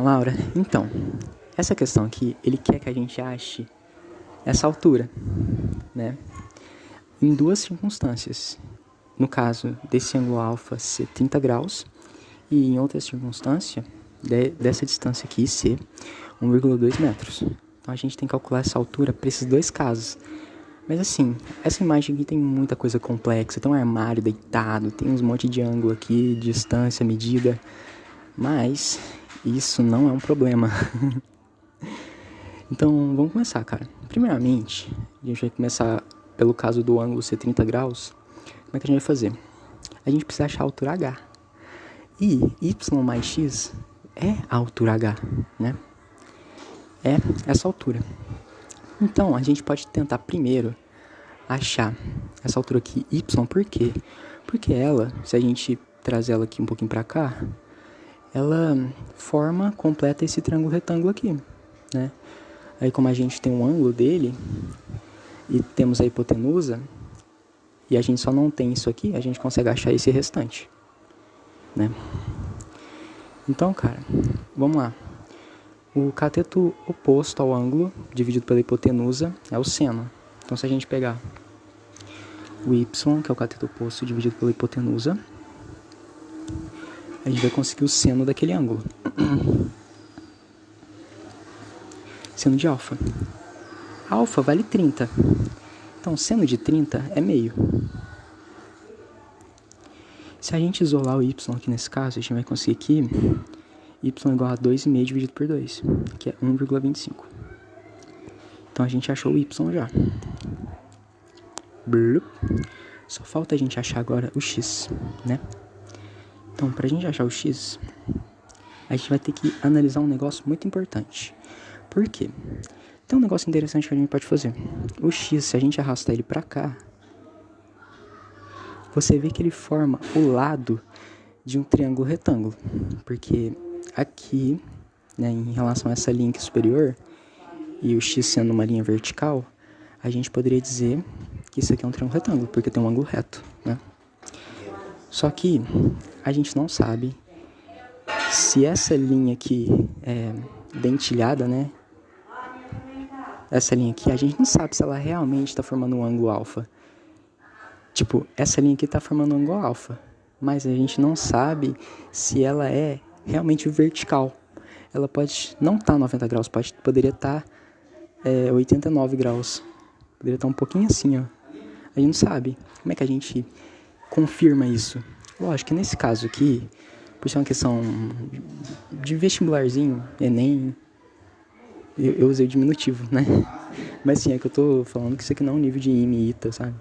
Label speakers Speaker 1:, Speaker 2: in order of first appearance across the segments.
Speaker 1: Laura, então, essa questão aqui, ele quer que a gente ache essa altura, né? Em duas circunstâncias. No caso desse ângulo alfa ser 30 graus e em outra circunstância, dessa distância aqui ser 1,2 metros. Então a gente tem que calcular essa altura para esses dois casos. Mas assim, essa imagem aqui tem muita coisa complexa. Tem um armário deitado, tem uns monte de ângulo aqui, distância, medida. Mas isso não é um problema. Então vamos começar, cara. Primeiramente, a gente vai começar pelo caso do ângulo ser 30 graus. Como é que a gente vai fazer? A gente precisa achar a altura H. E y mais x é a altura H, né? É essa altura. Então, a gente pode tentar primeiro achar essa altura aqui, y, por quê? Porque ela, se a gente trazer ela aqui um pouquinho pra cá, ela completa esse triângulo retângulo aqui, né? Aí como a gente tem um ângulo dele, e temos a hipotenusa, e a gente só não tem isso aqui, a gente consegue achar esse restante, né? Então, cara, vamos lá. O cateto oposto ao ângulo, dividido pela hipotenusa, é o seno. Então, se a gente pegar o y, que é o cateto oposto, dividido pela hipotenusa, a gente vai conseguir o seno daquele ângulo. Seno de alfa. Alfa vale 30. Então, seno de 30 é meio. Se a gente isolar o y aqui nesse caso, a gente vai conseguir aqui y igual a 2,5 dividido por 2, que é 1,25. Então, a gente achou o y já. Só falta a gente achar agora o x, né? Então, para a gente achar o x, a gente vai ter que analisar um negócio muito importante. Por quê? Tem um negócio interessante que a gente pode fazer. O x, se a gente arrastar ele para cá, você vê que ele forma o lado de um triângulo retângulo. Porque aqui, né, em relação a essa linha aqui superior, e o x sendo uma linha vertical, a gente poderia dizer que isso aqui é um triângulo retângulo, porque tem um ângulo reto, né? Só que a gente não sabe se essa linha aqui é dentilhada, né? Essa linha aqui, a gente não sabe se ela realmente está formando um ângulo alfa. Tipo, essa linha aqui está formando um ângulo alfa, mas a gente não sabe se ela é realmente vertical. Ela pode não estar 90 graus, poderia estar 89 graus. Poderia estar um pouquinho assim, ó. A gente não sabe. Como é que a gente confirma isso? Lógico que nesse caso aqui, por ser uma questão de vestibularzinho, Enem, eu usei o diminutivo, né? Mas sim, é que eu tô falando que isso aqui não é um nível de IME, ITA, sabe?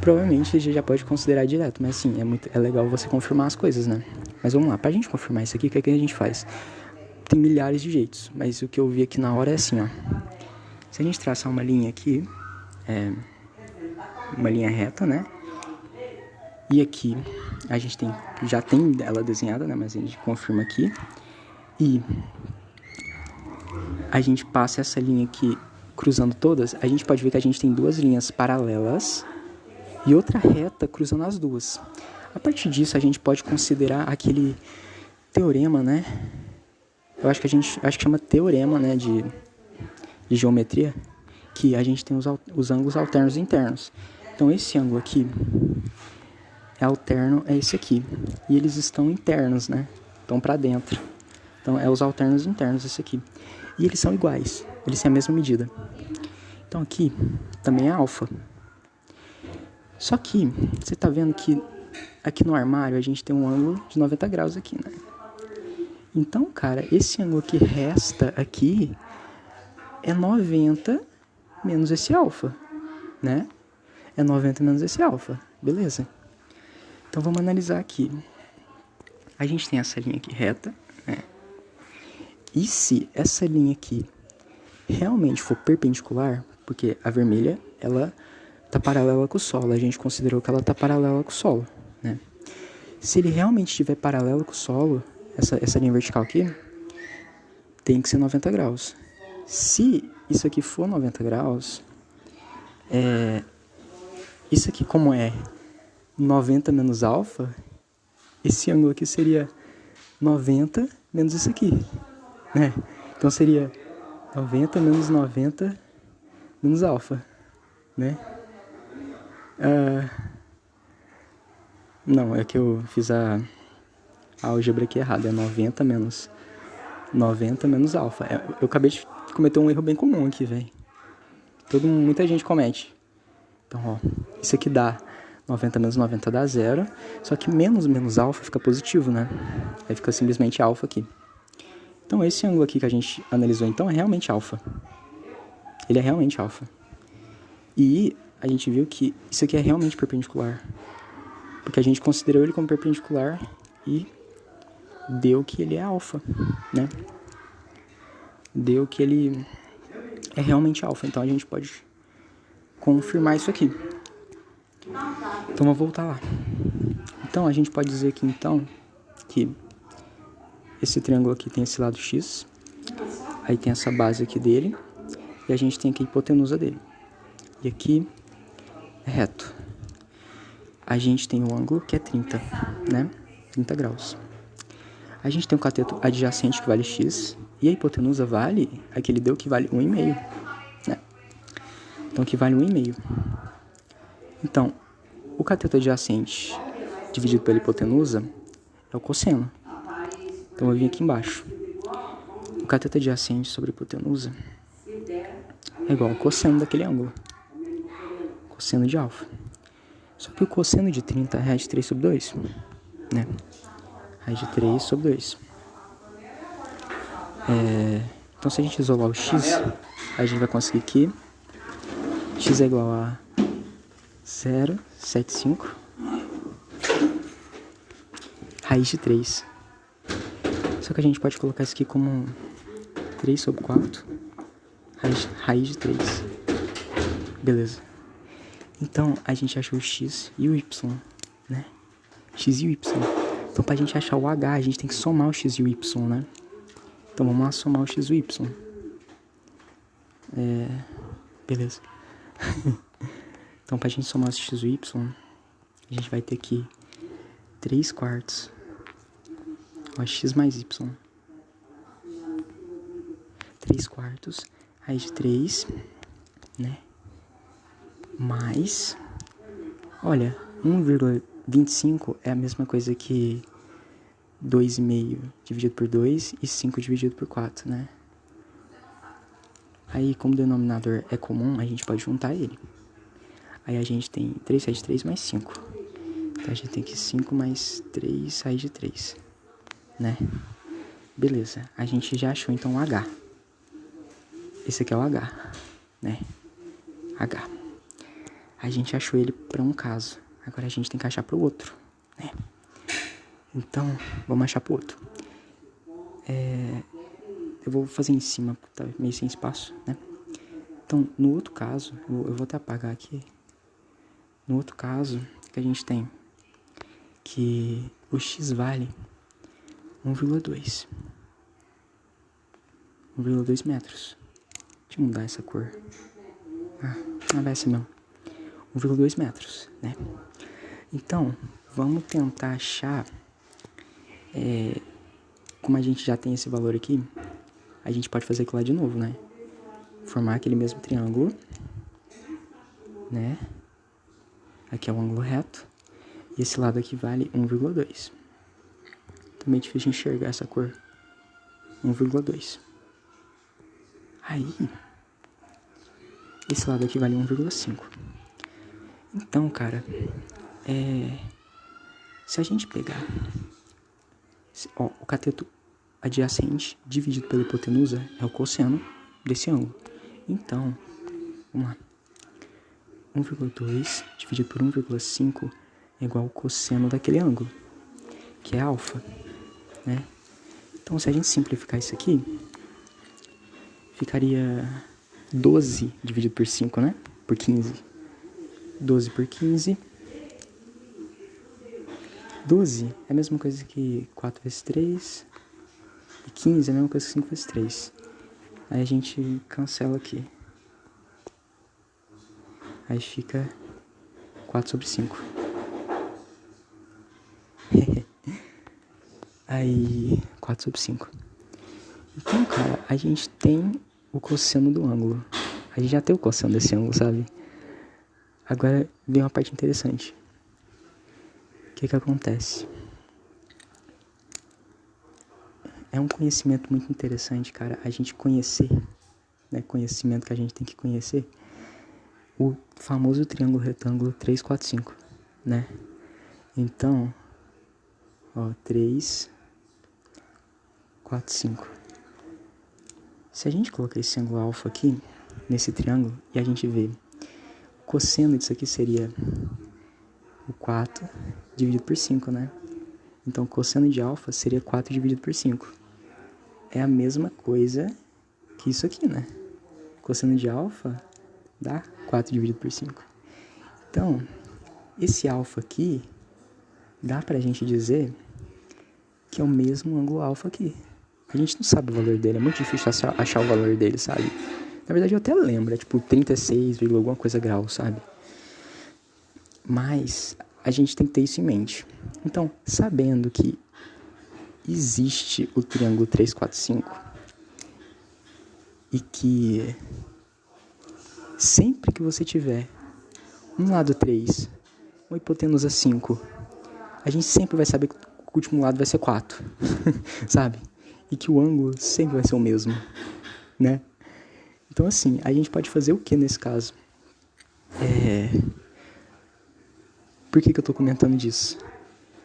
Speaker 1: Provavelmente você já pode considerar direto, mas sim, é legal você confirmar as coisas, né? Mas vamos lá, pra gente confirmar isso aqui, o que é que a gente faz? Tem milhares de jeitos, mas o que eu vi aqui na hora é assim, ó. Se a gente traçar uma linha aqui, uma linha reta, né? E aqui a gente já tem ela desenhada, né? Mas a gente confirma aqui. E a gente passa essa linha aqui cruzando todas, a gente pode ver que a gente tem duas linhas paralelas e outra reta cruzando as duas. A partir disso, a gente pode considerar aquele teorema, né? Eu acho que chama teorema, né, de geometria, que a gente tem os ângulos alternos internos. Então, esse ângulo aqui é alterno, é esse aqui. E eles estão internos, né? Estão para dentro. Então, é os alternos internos, esse aqui. E eles são iguais, eles têm a mesma medida. Então, aqui também é alfa. Só que, você tá vendo que aqui no armário a gente tem um ângulo de 90 graus aqui, né? Então, cara, esse ângulo que resta aqui é 90 menos esse alfa, né? É 90 menos esse alfa, beleza? Então, vamos analisar aqui. A gente tem essa linha aqui reta, né? E se essa linha aqui realmente for perpendicular, porque a vermelha, ela está paralela com o solo, a gente considerou que ela está paralela com o solo, né? Se ele realmente estiver paralelo com o solo, essa linha vertical aqui, tem que ser 90 graus. Se isso aqui for 90 graus, isso aqui como é 90 menos alfa, esse ângulo aqui seria 90 menos isso aqui, né? Então seria 90 menos 90 menos alfa, né? Não, é que eu fiz a álgebra aqui errada. É 90 menos alfa. Eu acabei de cometer um erro bem comum aqui, velho. Muita gente comete. Então, ó, isso aqui dá 90 menos 90 dá zero. Só que menos alfa fica positivo, né? Aí fica simplesmente alfa aqui. Então, esse ângulo aqui que a gente analisou, então, é realmente alfa. Ele é realmente alfa. E a gente viu que isso aqui é realmente perpendicular. Porque a gente considerou ele como perpendicular e deu que ele é alfa, né? Deu que ele é realmente alfa. Então, a gente pode confirmar isso aqui. Então, vamos voltar lá. Então, a gente pode dizer aqui, então, que esse triângulo aqui tem esse lado x, aí tem essa base aqui dele, e a gente tem aqui a hipotenusa dele. E aqui é reto. A gente tem o ângulo que é 30, né? 30 graus. A gente tem o cateto adjacente que vale x, e a hipotenusa vale, aqui ele deu que vale 1,5, né? Então, aqui vale 1,5. Então, o cateto adjacente dividido pela hipotenusa é o cosseno. Então, eu vim aqui embaixo. O cateto adjacente sobre a hipotenusa é igual ao cosseno daquele ângulo. Cosseno de alfa. Só que o cosseno de 30 é raiz de 3 sobre 2, né? Raiz de 3 sobre 2. Então, se a gente isolar o x, a gente vai conseguir que x é igual a 0,75 raiz de 3. Só que a gente pode colocar isso aqui como 3 sobre 4 raiz de 3. Beleza. Então, a gente achou o x e o y, né? X e o y. Então, pra gente achar o h, a gente tem que somar o x e o y, né? Então, vamos lá somar o x e o y. Beleza. Então, pra gente somar o x e o y, a gente vai ter aqui 3 quartos. Ó, x mais y. 3 quartos, raiz de 3, né? Mais, olha, 1,25 é a mesma coisa que 2,5 dividido por 2 e 5 dividido por 4, né? Aí, como o denominador é comum, a gente pode juntar ele. Aí a gente tem 3 raiz de 3 mais 5. Então, a gente tem que 5 mais 3 raiz de 3, né? Beleza, a gente já achou então o H. Esse aqui é o H, né? H. A gente achou ele para um caso. Agora a gente tem que achar para o outro, né? Então, vamos achar para o outro. Eu vou fazer em cima, porque tá meio sem espaço, né? Então, no outro caso, eu vou até apagar aqui. No outro caso, que a gente tem que o x vale 1,2. 1,2 metros. Deixa eu mudar essa cor. Vai ser mesmo. 1,2 metros, né? Então, vamos tentar achar, como a gente já tem esse valor aqui, a gente pode fazer aquilo lá de novo, né? Formar aquele mesmo triângulo, né? Aqui é o ângulo reto, e esse lado aqui vale 1,2. Também é difícil de enxergar essa cor. 1,2. Aí, esse lado aqui vale 1,5. Então, cara, se a gente pegar o cateto adjacente dividido pela hipotenusa é o cosseno desse ângulo. Então, vamos lá. 1,2 dividido por 1,5 é igual ao cosseno daquele ângulo, que é alfa, né? Então, se a gente simplificar isso aqui, ficaria 12 dividido por 5, né? Por 15. 12 por 15. 12 é a mesma coisa que 4 vezes 3. E 15 é a mesma coisa que 5 vezes 3. Aí a gente cancela aqui. Aí fica 4 sobre 5. Aí 4 sobre 5. Então, cara, a gente tem o cosseno do ângulo. A gente já tem o cosseno desse ângulo, sabe? Agora vem uma parte interessante. O que acontece? É um conhecimento muito interessante, cara, a gente conhecer, né? Conhecimento que a gente tem que conhecer. O famoso triângulo retângulo 3, 4, 5, né? Então, ó, 3, 4, 5. Se a gente colocar esse ângulo alfa aqui, nesse triângulo, e a gente vê o cosseno disso aqui seria o 4 dividido por 5, né? Então, o cosseno de alfa seria 4 dividido por 5. É a mesma coisa que isso aqui, né? Cosseno de alfa dá 4 dividido por 5. Então, esse alfa aqui, dá pra gente dizer que é o mesmo ângulo alfa aqui. A gente não sabe o valor dele, é muito difícil achar o valor dele, sabe? Na verdade, eu até lembro, é tipo 36, alguma coisa graus, sabe? Mas a gente tem que ter isso em mente. Então, sabendo que existe o triângulo 3, 4, 5 e que sempre que você tiver um lado 3, uma hipotenusa 5, a gente sempre vai saber que o último lado vai ser 4, sabe? E que o ângulo sempre vai ser o mesmo, né? Então, assim, a gente pode fazer o que nesse caso? Por que eu tô comentando disso?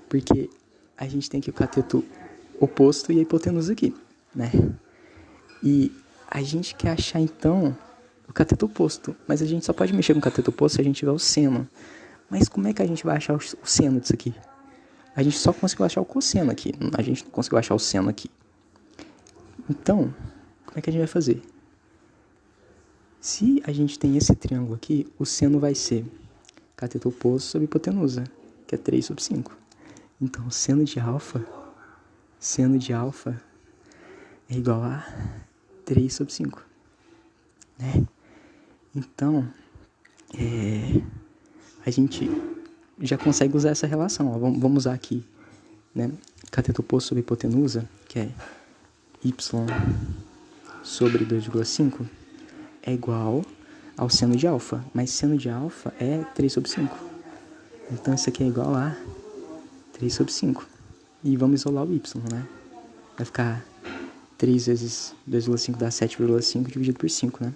Speaker 1: Porque a gente tem aqui o cateto oposto e a hipotenusa aqui, né? E a gente quer achar, então, o cateto oposto. Mas a gente só pode mexer com o cateto oposto se a gente tiver o seno. Mas como é que a gente vai achar o seno disso aqui? A gente só conseguiu achar o cosseno aqui. A gente não conseguiu achar o seno aqui. Então, como é que a gente vai fazer? Se a gente tem esse triângulo aqui, o seno vai ser cateto oposto sobre hipotenusa, que é 3 sobre 5. Então, seno de alfa é igual a 3 sobre 5. Né? Então, a gente já consegue usar essa relação. Ó. Vamos usar aqui, né? Cateto oposto sobre hipotenusa, que é y sobre 2,5, é igual ao seno de alfa. Mas seno de alfa é 3 sobre 5. Então, isso aqui é igual a 3 sobre 5. E vamos isolar o y, né? Vai ficar 3 vezes 2,5 dá 7,5 dividido por 5, né?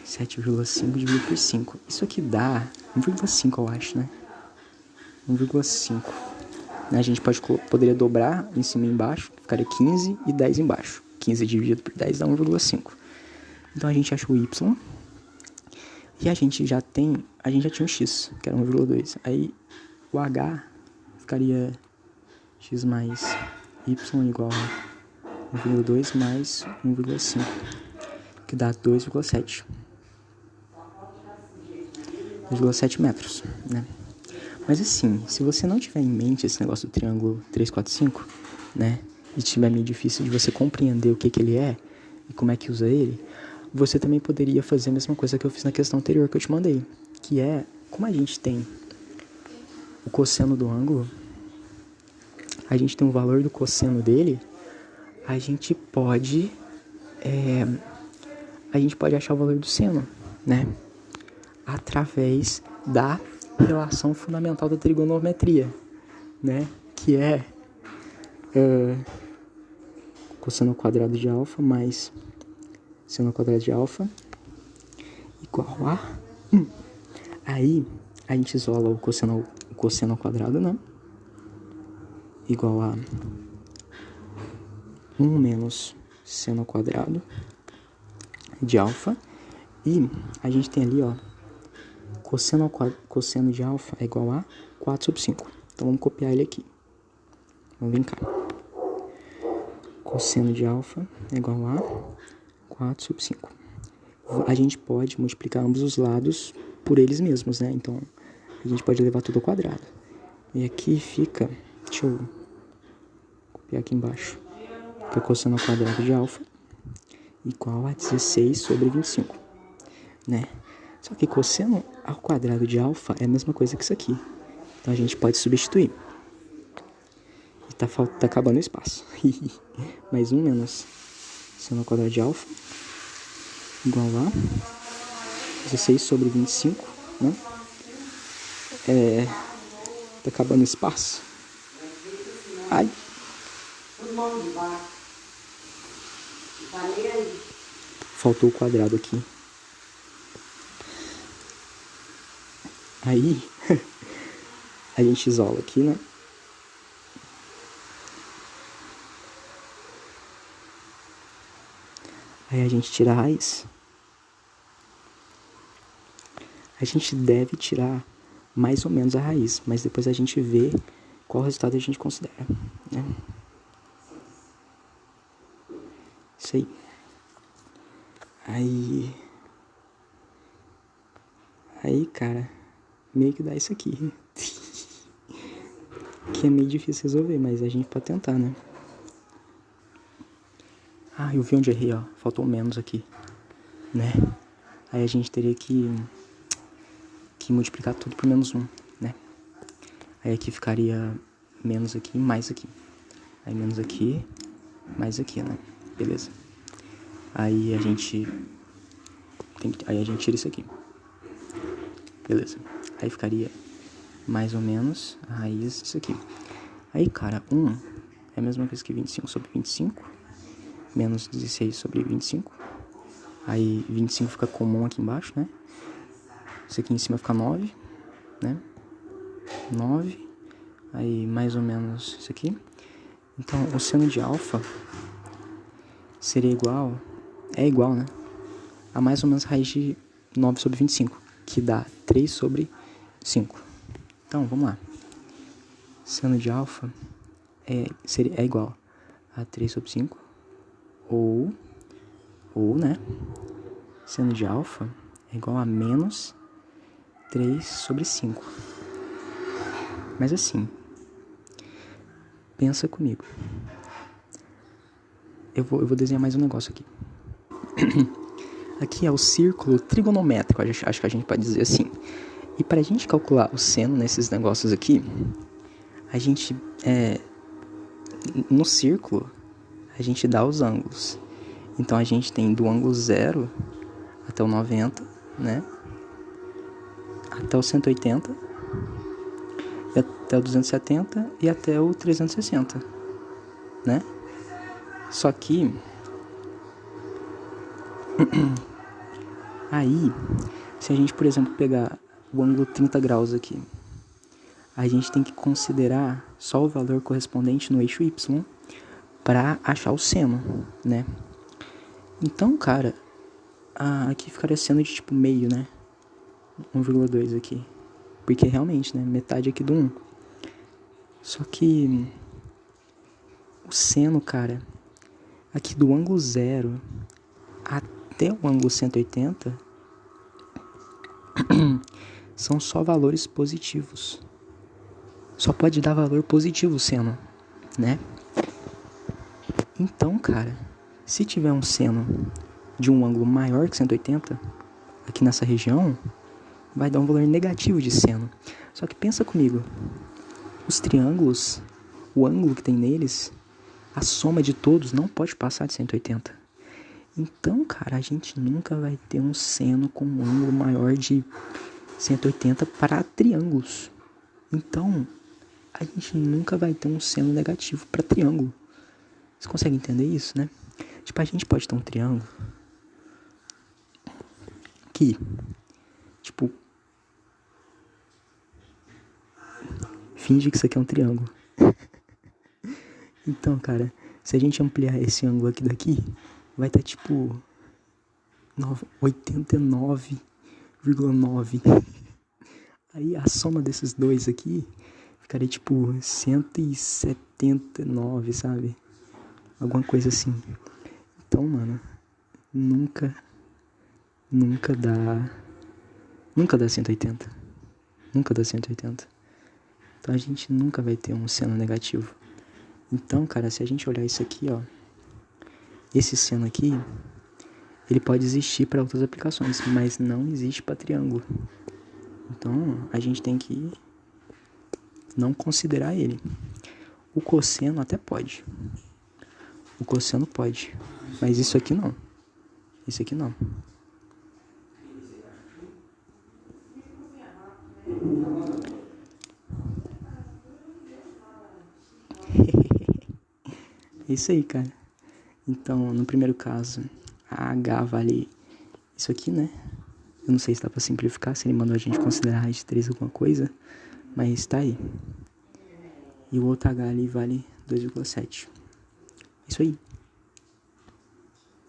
Speaker 1: 7,5 dividido por 5. Isso aqui dá 1,5, eu acho, né? 1,5. A gente poderia dobrar em cima e embaixo, ficaria 15 e 10 embaixo. 15 dividido por 10 dá 1,5. Então a gente achou o y. E a gente já tinha o x, que era 1,2. Aí o h ficaria x mais y igual a 1,2 mais 1,5, que dá 2,7. 2,7 metros, né? Mas assim, se você não tiver em mente esse negócio do triângulo 3, 4, 5, né? E tiver meio difícil de você compreender o que ele é e como é que usa ele, você também poderia fazer a mesma coisa que eu fiz na questão anterior que eu te mandei, que é, como a gente tem o cosseno do ângulo, a gente tem o valor do cosseno dele, a gente pode achar o valor do seno, né? Através da relação fundamental da trigonometria, né? Que é cosseno ao quadrado de alfa mais seno ao quadrado de alfa igual a 1. Aí a gente isola o cosseno ao quadrado, né? Igual a 1 menos seno ao quadrado de alfa. E a gente tem ali, ó, cosseno de alfa é igual a 4 sobre 5. Então vamos copiar ele aqui. Vamos vir cá. Cosseno de alfa é igual a 4 sobre 5. A gente pode multiplicar ambos os lados por eles mesmos, né? Então a gente pode levar tudo ao quadrado. E aqui fica, deixa eu copiar aqui embaixo, fica cosseno ao quadrado de alfa igual a 16 sobre 25, né? Só que cosseno ao quadrado de alfa é a mesma coisa que isso aqui. Então a gente pode substituir. Tá acabando o espaço. Mais 1 menos seno ao quadrado de alfa igual a 16 sobre 25, né? Tá acabando o espaço. Ai. Faltou o quadrado aqui. Aí, a gente isola aqui, né? Aí a gente tira a raiz. A gente deve tirar mais ou menos a raiz, mas depois a gente vê qual resultado a gente considera, né? Isso aí. Aí, cara, meio que dá isso aqui. Que é meio difícil resolver, mas a gente pode tentar, né? Ah, eu vi onde errei, ó. Faltou menos aqui, né? Aí a gente teria que multiplicar tudo por menos 1, né? Aí aqui ficaria menos aqui, mais aqui. Aí menos aqui, mais aqui, né? Beleza. Aí a gente tira isso aqui. Beleza. Aí ficaria mais ou menos a raiz disso aqui. Aí, cara, 1 é a mesma coisa que 25 sobre 25. Menos 16 sobre 25. Aí 25 fica comum aqui embaixo, né? Isso aqui em cima fica 9, né? 9. Aí mais ou menos isso aqui. Então, o seno de alfa seria igual... É igual, né? A mais ou menos a raiz de 9 sobre 25, que dá 3 sobre 5. Então, vamos lá. Seno de alfa é igual a 3 sobre 5. Ou, né? Seno de alfa é igual a menos 3 sobre 5. Mas assim, pensa comigo. Eu vou desenhar mais um negócio aqui. Aqui é o círculo trigonométrico, acho que a gente pode dizer assim. E para a gente calcular o seno nesses negócios aqui, a gente, no círculo, a gente dá os ângulos. Então a gente tem do ângulo 0 até o 90, né? Até o 180, e até o 270 e até o 360, né? Só que aí, se a gente, por exemplo, pegar o ângulo 30 graus aqui, a gente tem que considerar só o valor correspondente no eixo Y para achar o seno, né? Então, cara, aqui ficaria seno de tipo meio, né? 1,2 aqui. Porque realmente, né? Metade aqui do 1. Só que o seno, cara, aqui do ângulo 0 até o ângulo 180 são só valores positivos. Só pode dar valor positivo o seno, né? Então, cara, se tiver um seno de um ângulo maior que 180, aqui nessa região, vai dar um valor negativo de seno. Só que pensa comigo, os triângulos, o ângulo que tem neles, a soma de todos não pode passar de 180. Então, cara, a gente nunca vai ter um seno com um ângulo maior de 180 para triângulos. Então, a gente nunca vai ter um seno negativo para triângulo. Você consegue entender isso, né? Tipo, a gente pode ter um triângulo que, tipo, finge que isso aqui é um triângulo. Então, cara, se a gente ampliar esse ângulo aqui daqui, vai estar tipo 89,9. Aí a soma desses dois aqui ficaria tipo 179, sabe? Alguma coisa assim. Então, mano, nunca dá 180. Nunca dá 180. Então a gente nunca vai ter um seno negativo. Então, cara, se a gente olhar isso aqui, ó, esse seno aqui, ele pode existir para outras aplicações, mas não existe para triângulo. Então, a gente tem que não considerar ele. O cosseno até pode. O cosseno pode. Mas isso aqui não. Isso aqui não. É isso aí, cara. Então, no primeiro caso, a H vale isso aqui, né? Eu não sei se dá pra simplificar, se ele mandou a gente considerar a raiz de 3 alguma coisa, mas tá aí. E o outro H ali vale 2,7. Isso aí.